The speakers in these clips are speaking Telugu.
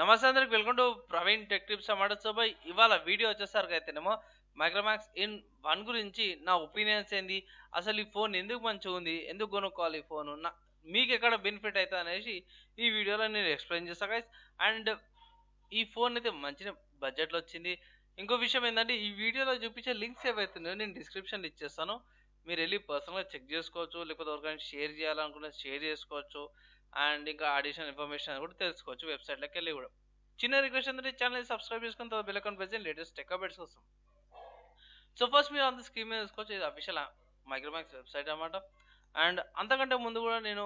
నమస్తే అందరికి welcome to Praveen tech tips అన్నమాట. సో బై ఇవాళ వీడియో వచ్చేసరికి అయితేనేమో మైక్రోమాక్స్ ఇన్ 1 గురించి నా ఒపీనియన్స్ ఏంది, అసలు ఈ ఫోన్ ఎందుకు మంచిగా ఉంది, ఎందుకు కొనుక్కోవాలి ఈ ఫోన్, మీకు ఎక్కడ బెనిఫిట్ అవుతుంది అనేసి ఈ వీడియోలో నేను ఎక్స్ప్లెయిన్ చేస్తాను గైస్. అండ్ ఈ ఫోన్ అయితే మంచి బడ్జెట్లో వచ్చింది. ఇంకో విషయం ఏంటంటే ఈ వీడియోలో చూపించే లింక్స్ ఏవైతున్నాయో నేను డిస్క్రిప్షన్లో ఇచ్చేస్తాను. మీరు వెళ్ళి పర్సనల్గా చెక్ చేసుకోవచ్చు, లేకపోతే ఎవరికైనా షేర్ చేయాలనుకుంటే షేర్ చేసుకోవచ్చు. అండ్ ఇంకా అడిషనల్ ఇన్ఫర్మేషన్ కూడా తెలుసుకోవచ్చు వెబ్సైట్లోకి వెళ్ళి కూడా. చిన్న రిక్వెస్ట్ ఏంటంటే ఛానల్ సబ్స్క్రైబ్ చేసుకుని తర్వాత బెల్ ఐకాన్ ప్రెస్ చేయండి లేటెస్ట్ టెక్ అప్డేట్స్ కోసం. సో ఫస్ట్ మీరు అంత స్క్రీన్ మీద చూసుకోవచ్చు, ఇది అఫీషియల్ మైక్రోమాక్స్ వెబ్సైట్ అన్నమాట. అండ్ అంతకంటే ముందు కూడా నేను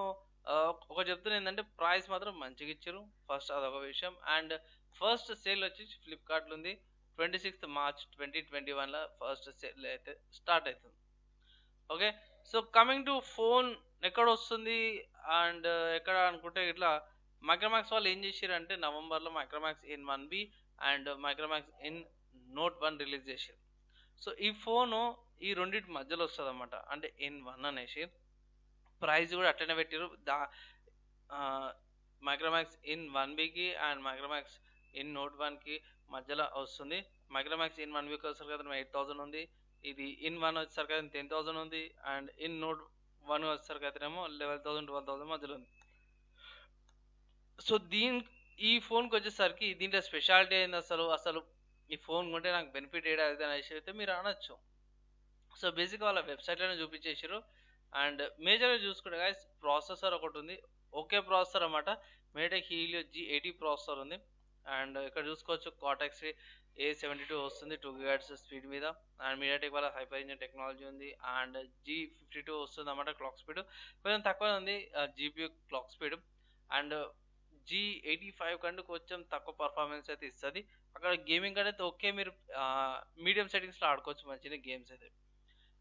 ఒక చెప్తున్నా ఏంటంటే ప్రైస్ మాత్రం మంచిగా ఇచ్చారు, ఫస్ట్ అదొక విషయం. అండ్ ఫస్ట్ సేల్ వచ్చి ఫ్లిప్కార్ట్లో ఉంది. 26 మార్చ్ 2021లో ఫస్ట్ సేల్ అయితే స్టార్ట్ అవుతుంది. Okay, so coming to phone ఎక్కడ వస్తుంది అండ్ ఎక్కడ అనుకుంటే ఇట్లా మైక్రోమాక్స్ వాళ్ళు ఏం చేశారంటే నవంబర్లో Micromax in 1B and Micromax in note 1 release చేశారు. సో ఈ ఫోను ఈ రెండింటి మధ్యలో వస్తుంది అన్నమాట, అంటే ఇన్ 1 అనేసి. ప్రైస్ కూడా అట్లనే పెట్టారు. మైక్రోమాక్స్ ఇన్ 1Bకి అండ్ మైక్రోమాక్స్ ఇన్ నోట్ 1కి మధ్యలో వస్తుంది. మైక్రోమాక్స్ ఇన్ 1Bకి వచ్చేసరికి కదా 8,000 ఉంది, ఇది ఇన్ 1 వచ్చేసరికి అయితే 10,000 ఉంది, అండ్ ఇన్ నోట్ 1 వచ్చేసరికి అయితేనేమో 11,000 12,000 మధ్యలో ఉంది. సో ఈ ఫోన్కి వచ్చేసరికి దీంట్లో స్పెషాలిటీ ఏంది, అసలు ఈ ఫోన్ కొంటే నాకు బెనిఫిట్ ఏడాది అనేసి అయితే మీరు అనొచ్చు. సో బేసిక్గా వాళ్ళ వెబ్సైట్లోనే చూపించేసారు. అండ్ మేజర్గా చూసుకుంటే గైస్ ప్రాసెసర్ ఒకటి ఉంది, ఓకే ప్రాసెసర్ అన్నమాట. మీడియాటెక్ హీలియో G80 ప్రాసెసర్ ఉంది. అండ్ ఇక్కడ చూసుకోవచ్చు కార్టెక్స్ A72 వస్తుంది 2 GHz స్పీడ్ మీద. అండ్ మీడియాటెక్ వాళ్ళ హైపర్ ఇంజిన్ టెక్నాలజీ ఉంది. అండ్ G52 వస్తుంది అన్నమాట క్లాక్ స్పీడ్, కొంచెం తక్కువ ఉంది GPU clock speed. And G85 కంటే కొంచెం తక్కువ పర్ఫార్మెన్స్ అయితే ఇస్తుంది. అక్కడ గేమింగ్ అయితే ఓకే, మీరు మీడియం సెట్టింగ్స్లో ఆడుకోవచ్చు మంచిగా గేమ్స్ అయితే.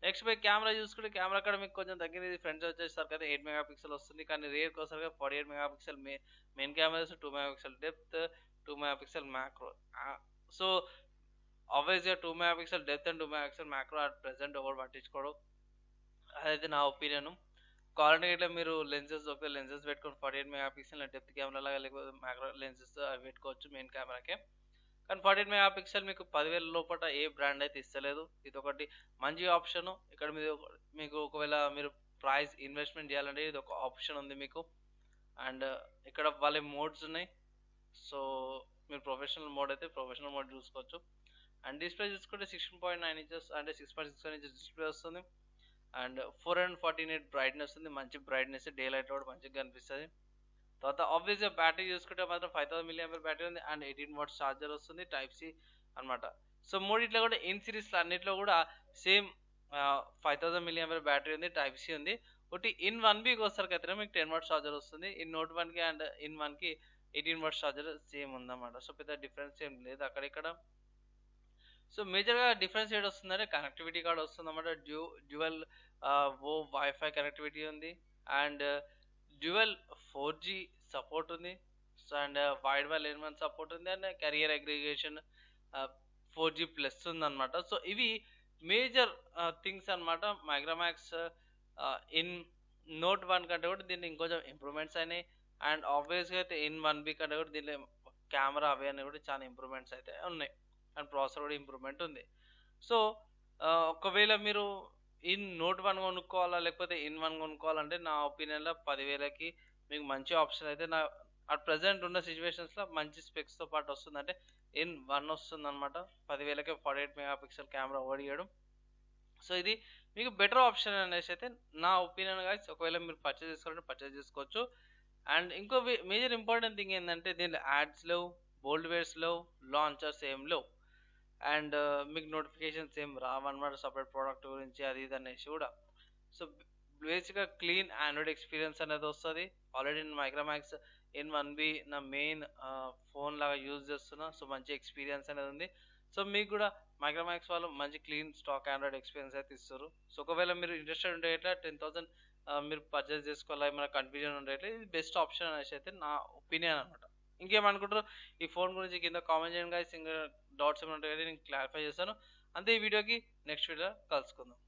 నెక్స్ట్ బై కెమెరా చూసుకుంటే కెమెరా కూడా మీకు కొంచెం తగ్గింది. ఫ్రంట్ వచ్చేసరికి అయితే 8 మెగాపిక్సెల్ వస్తుంది, కానీ రేర్కి వచ్చేసరికి 48 megapixel main cameras, 2 megapixel depth, 2 megapixel macro. So ఆబ్వియస్గా 2 megapixel depth and 2 megapixel macro at present ఎవరు పట్టించుకోవడం, అదైతే నా ఒపీనియన్. కావాలంటే ఇట్లా మీరు లెన్సెస్ ఒక లెన్సెస్ పెట్టుకొని 48 మెగాపిక్సెల్ డెప్త్ కెమెరా లాగా, లేకపోతే మ్యాక్రో లెన్సెస్ అవి పెట్టుకోవచ్చు మెయిన్ కెమెరాకే. కానీ 48 మెగాపిక్సెల్ మీకు 10,000 లోపల ఏ బ్రాండ్ అయితే ఇస్తలేదు. ఇది ఒకటి మంచి ఆప్షన్. ఇక్కడ మీకు ఒకవేళ మీరు ప్రైస్ ఇన్వెస్ట్మెంట్ చేయాలంటే ఇది ఒక ఆప్షన్ ఉంది మీకు. అండ్ ఇక్కడ వాళ్ళ మోడ్స్ ఉన్నాయి. సో మీరు ప్రొఫెషనల్ మోడ్ అయితే ప్రొఫెషనల్ మోడ్ చూసుకోవచ్చు. అండ్ డిస్ప్లే చూసుకుంటే 16.9 ఇంచెస్ అంటే 6.67 ఇంచెస్ డిస్ప్లే వస్తుంది. అండ్ 448 బ్రైట్నెస్ ఉంది, మంచి బ్రైట్నెస్, డే లైట్ కూడా మంచిగా కనిపిస్తుంది. తర్వాత ఆబ్వియస్గా బ్యాటరీ చూసుకుంటే మాత్రం 5000 mAh బ్యాటరీ ఉంది. అండ్ 18 వాట్స్ ఛార్జర్ వస్తుంది టైప్ సి అనమాట. సో మూడిట్లో కూడా ఇన్ సిరీస్లో అన్నిట్లో కూడా సేమ్ 5000 mAh బ్యాటరీ ఉంది, టైప్ సి ఉంది. ఒకటి ఇన్ 1Bకి వచ్చేసరికి అయితే మీకు 10 వాట్స్ ఛార్జర్ వస్తుంది. ఇన్ నోట్ 1కి అండ్ ఇన్ 1కి 18 వాట్స్ ఛార్జర్ సేమ్ ఉందన్నమాట. సో పెద్ద డిఫరెన్స్ ఏం లేదు అక్కడిక్కడ. సో మేజర్గా డిఫరెన్స్ ఏడు వస్తుందంటే కనెక్టివిటీ కార్డ్ వస్తుంది అన్నమాట. డ్యూయల్ వైఫై కనెక్టివిటీ ఉంది. అండ్ డ్యూయల్ 4G సపోర్ట్ ఉంది. So and wide why element support ఉంది. అండ్ కెరియర్ అగ్రిగేషన్ 4G+ ఉందన్నమాట. సో ఇవి మేజర్ థింగ్స్ అనమాట. మైక్రోమాక్స్ ఇన్ నోట్ 1 కంటే కూడా దీన్ని ఇంకొంచెం ఇంప్రూవ్మెంట్స్ అయినాయి. అండ్ ఆబ్వియస్గా అయితే ఇన్ 1B కంటే కూడా దీనిలో కెమెరా అవి అనేవి కూడా చాలా ఇంప్రూవ్మెంట్స్ అయితే ఉన్నాయి. అండ్ ప్రాసెసర్ కూడా ఇంప్రూవ్మెంట్ ఉంది. సో ఒకవేళ మీరు ఇన్ నోట్ 1 కొనుక్కోవాలా లేకపోతే ఇన్ 1 కొనుక్కోవాలంటే నా ఒపీనియన్లో 10,000కి మీకు మంచి ఆప్షన్ అయితే నా అట్ ప్రజెంట్ ఉన్న సిచ్యువేషన్స్లో మంచి స్పెక్స్తో పాటు వస్తుంది. అంటే ఇన్ 1 వస్తుంది అనమాట 10,000కి 48 మెగాపిక్సెల్ కెమెరా ఓడియడం. సో ఇది మీకు బెటర్ ఆప్షన్ అనేసి అయితే నా ఒపీనియన్ గాయ్స్. ఒకవేళ మీరు పర్చేస్ చేసుకోవాలంటే పర్చేస్ చేసుకోవచ్చు. అండ్ ఇంకో మేజర్ ఇంపార్టెంట్ థింగ్ ఏంటంటే దీనిలో యాడ్స్ లేవు, బోల్డ్ వేర్స్ లేవు, లాంచర్స్ ఏం లేవు. అండ్ మీకు నోటిఫికేషన్స్ ఏం రావన్నమాట సపరేట్ ప్రోడక్ట్ గురించి అది ఇది అనేసి కూడా. సో బేసిక్గా క్లీన్ ఆండ్రాయిడ్ ఎక్స్పీరియన్స్ అనేది వస్తుంది. ఆల్రెడీ నేను మైక్రోమాక్స్ ఇన్ 1B నా మెయిన్ ఫోన్ లాగా యూజ్ చేస్తున్నా. సో మంచి ఎక్స్పీరియన్స్ అనేది ఉంది. సో మీకు కూడా మైక్రోమాక్స్ వాళ్ళు మంచి క్లీన్ స్టాక్ ఆండ్రాయిడ్ ఎక్స్పీరియన్స్ అయితే ఇస్తారు. సో ఒకవేళ మీరు ఇంట్రెస్టెడ్ ఉంటే ఇట్లా 10,000 మీరు పర్చేస్ చేసుకోవాలా, ఏమైనా కన్ఫ్యూజన్ ఉంటే ఇది బెస్ట్ ఆప్షన్ అనేసి అయితే నా ఒపీనియన్ అనమాట. ఇంకేమనుకుంటారు ఈ ఫోన్ గురించి కింద కామెంట్ చేయండి గాయ్స్. ఇంకా డౌట్స్ ఏమైనా ఉంటే నేను క్లారిఫై చేస్తాను. అంతే ఈ వీడియోకి. నెక్స్ట్ వీడియో కలుసుకుందాం.